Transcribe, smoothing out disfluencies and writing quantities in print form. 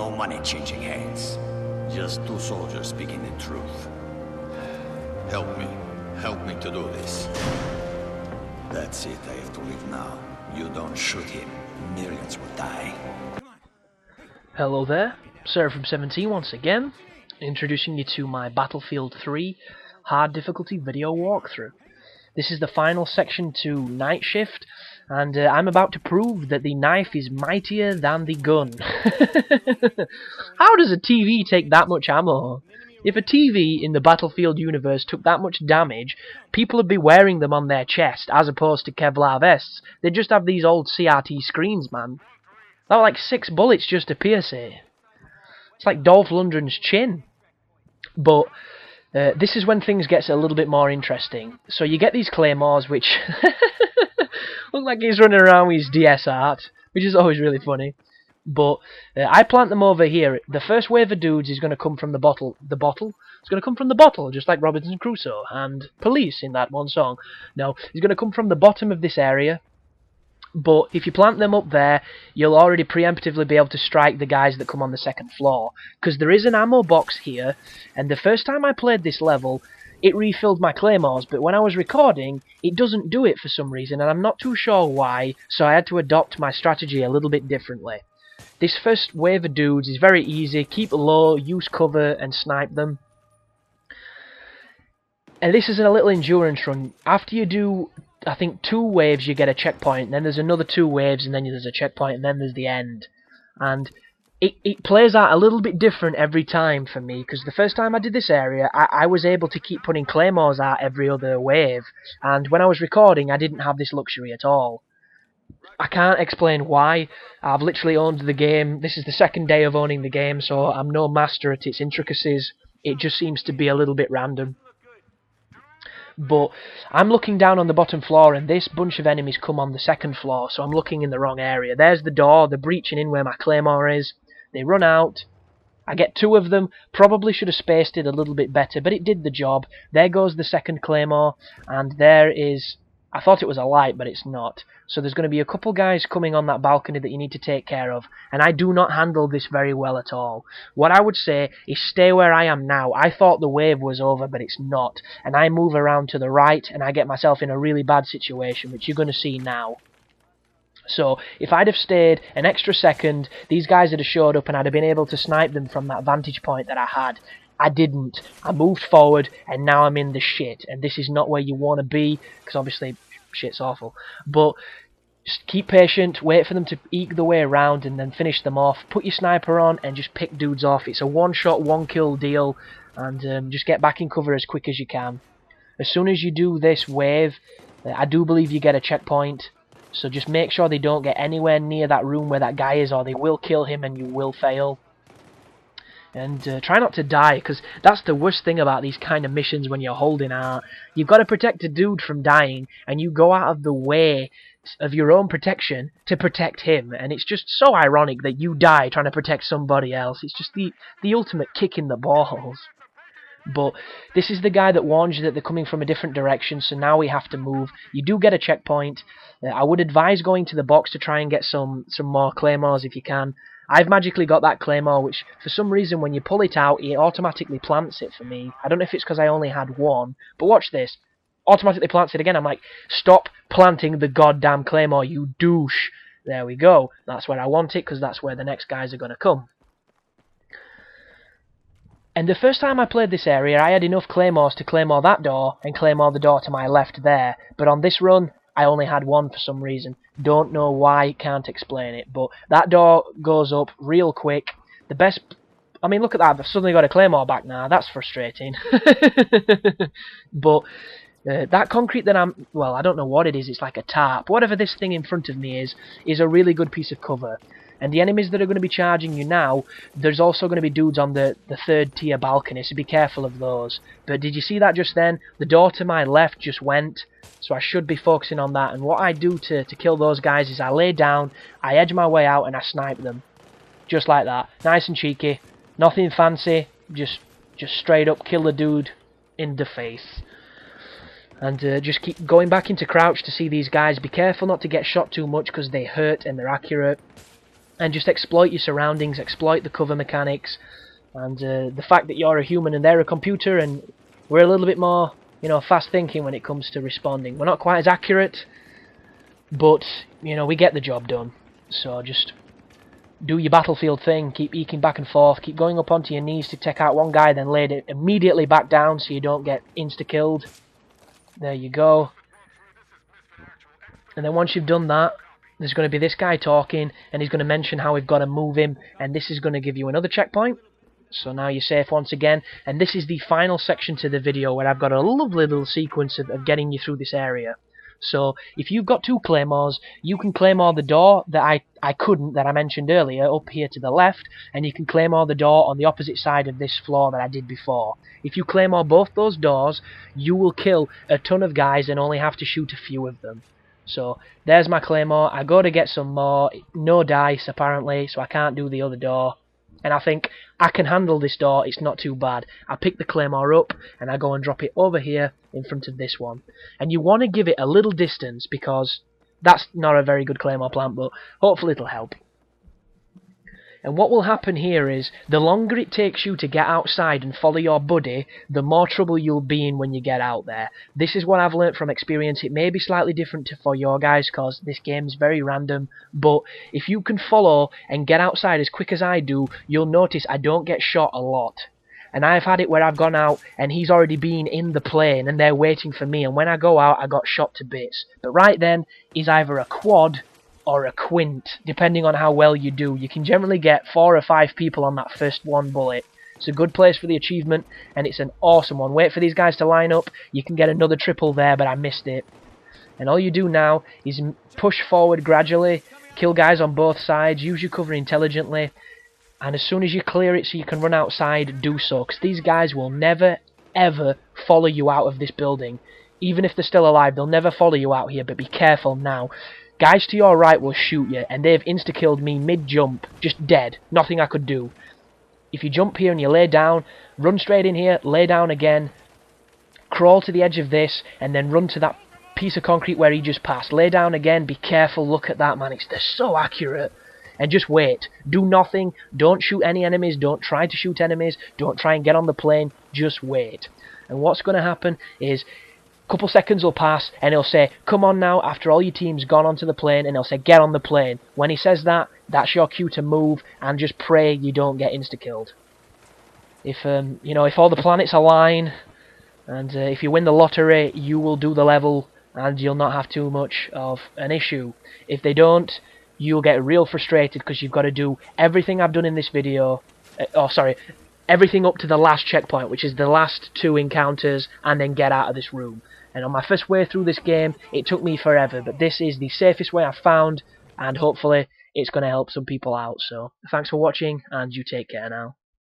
no money changing hands. Just two soldiers speaking the truth. Help me. Help me to do this. That's it, I have to leave now. You don't shoot him, millions will die. Hello there, Sarah from 17 once again, introducing you to my Battlefield 3 hard difficulty video walkthrough. This is the final section to Night Shift, and I'm about to prove that the knife is mightier than the gun. How does a TV take that much ammo? If a TV in the Battlefield universe took that much damage, people would be wearing them on their chest as opposed to Kevlar vests. They'd just have these old CRT screens, man. That were like 6 bullets just to pierce it. It's like Dolph Lundgren's chin. But this is when things get a little bit more interesting. So you get these claymores which look like he's running around with his DS art, which is always really funny. But I plant them over here. The first wave of dudes is going to come from the bottle. The bottle? It's going to come from the bottle, just like Robinson Crusoe and Police in that one song. No, it's going to come from the bottom of this area. But if you plant them up there, you'll already preemptively be able to strike the guys that come on the second floor. Because there is an ammo box here, and the first time I played this level, it refilled my claymores, but when I was recording, it doesn't do it for some reason, and I'm not too sure why, so I had to adopt my strategy a little bit differently. This first wave of dudes is very easy. Keep low, use cover, and snipe them. And this is a little endurance run. After you do, I think, 2 waves, you get a checkpoint. And then there's another 2 waves, and then there's a checkpoint, and then there's the end. And it plays out a little bit different every time for me, because the first time I did this area, I was able to keep putting claymores out every other wave. And when I was recording, I didn't have this luxury at all. I can't explain why. I've literally owned the game. This is the second day of owning the game, so I'm no master at its intricacies. It just seems to be a little bit random. But I'm looking down on the bottom floor, and this bunch of enemies come on the second floor, so I'm looking in the wrong area. There's the door. They're breaching in where my claymore is. They run out. I get 2 of them. Probably should have spaced it a little bit better, but it did the job. There goes the second claymore, and there is... I thought it was a light, but it's not. So there's going to be a couple guys coming on that balcony that you need to take care of. And I do not handle this very well at all. What I would say is stay where I am now. I thought the wave was over, but it's not. And I move around to the right, and I get myself in a really bad situation, which you're going to see now. So, if I'd have stayed an extra second, these guys would have showed up and I'd have been able to snipe them from that vantage point that I had. I didn't. I moved forward, and now I'm in the shit. And this is not where you want to be, because obviously shit's awful. But just keep patient, wait for them to eke the way around, and then finish them off. Put your sniper on, and just pick dudes off. It's a one-shot, one-kill deal, and just get back in cover as quick as you can. As soon as you do this wave, I do believe you get a checkpoint. So just make sure they don't get anywhere near that room where that guy is, or they will kill him and you will fail. And try not to die, because that's the worst thing about these kind of missions when you're holding out. You've got to protect a dude from dying, and you go out of the way of your own protection to protect him. And it's just so ironic that you die trying to protect somebody else. It's just the ultimate kick in the balls. But this is the guy that warns you that they're coming from a different direction, so now we have to move. You do get a checkpoint. I would advise going to the box to try and get some more claymores if you can. I've magically got that claymore, which for some reason when you pull it out, it automatically plants it for me. I don't know if it's because I only had one, but watch this. Automatically plants it again. I'm like, stop planting the goddamn claymore, you douche. There we go. That's where I want it, because that's where the next guys are going to come. And the first time I played this area, I had enough claymores to claymore that door and claymore the door to my left there. But on this run, I only had one for some reason. Don't know why, can't explain it. But that door goes up real quick. The best... I mean, look at that. I've suddenly got a claymore back now. That's frustrating. But that concrete that I'm... Well, I don't know what it is. It's like a tarp. Whatever this thing in front of me is a really good piece of cover. And the enemies that are going to be charging you now, there's also going to be dudes on the 3rd tier balcony, so be careful of those. But did you see that just then? The door to my left just went, so I should be focusing on that. And what I do to kill those guys is I lay down, I edge my way out, and I snipe them. Just like that. Nice and cheeky. Nothing fancy. Just straight up kill the dude in the face. And just keep going back into crouch to see these guys. Be careful not to get shot too much, because they hurt and they're accurate. and just exploit your surroundings, exploit the cover mechanics, and the fact that you're a human and they're a computer, and we're a little bit more, fast thinking when it comes to responding. We're not quite as accurate, but we get the job done. So just do your battlefield thing, keep eking back and forth, keep going up onto your knees to take out one guy, then lay it immediately back down so you don't get insta-killed. There you go. And then once you've done that, there's going to be this guy talking, and he's going to mention how we've got to move him, and this is going to give you another checkpoint. So now you're safe once again, and this is the final section to the video where I've got a lovely little sequence of getting you through this area. So if you've got 2 claymores, you can claymore the door that I couldn't, that I mentioned earlier, up here to the left, and you can claymore the door on the opposite side of this floor that I did before. If you claymore both those doors, you will kill a ton of guys and only have to shoot a few of them. So there's my claymore. I go to get some more, no dice apparently, so I can't do the other door. And I think I can handle this door, it's not too bad. I pick the claymore up and I go and drop it over here in front of this one. And you want to give it a little distance because that's not a very good claymore plant, but hopefully it'll help. And what will happen here is, the longer it takes you to get outside and follow your buddy, the more trouble you'll be in when you get out there. This is what I've learnt from experience. It may be slightly different for your guys, because this game is very random, but if you can follow and get outside as quick as I do, you'll notice I don't get shot a lot. And I've had it where I've gone out and he's already been in the plane and they're waiting for me, and when I go out I got shot to bits. But right then, he's either a quad or a quint, depending on how well you do. You can generally get 4 or 5 people on that first one bullet. It's a good place for the achievement, and it's an awesome one. Wait for these guys to line up. You can get another triple there, but I missed it. And all you do now is push forward gradually, kill guys on both sides, use your cover intelligently, and as soon as you clear it so you can run outside, do so, because these guys will never, ever follow you out of this building. Even if they're still alive, they'll never follow you out here, but be careful now. Guys to your right will shoot you, and they've insta-killed me mid-jump, just dead, nothing I could do. If you jump here and you lay down, run straight in here, lay down again, crawl to the edge of this, and then run to that piece of concrete where he just passed. Lay down again, be careful, look at that, man, they're so accurate. And just wait, do nothing, don't shoot any enemies, don't try to shoot enemies, don't try and get on the plane, just wait. And what's going to happen is, couple seconds will pass and he'll say, come on now, after all your team's gone onto the plane, and he'll say, get on the plane. When he says that, that's your cue to move, and just pray you don't get insta-killed. If if all the planets align, and if you win the lottery, you will do the level and you'll not have too much of an issue. If they don't, you'll get real frustrated because you've got to do everything I've done in this video, everything up to the last checkpoint, which is the last 2 encounters, and then get out of this room. And on my first way through this game, it took me forever, but this is the safest way I've found, and hopefully it's going to help some people out. So thanks for watching, and you take care now.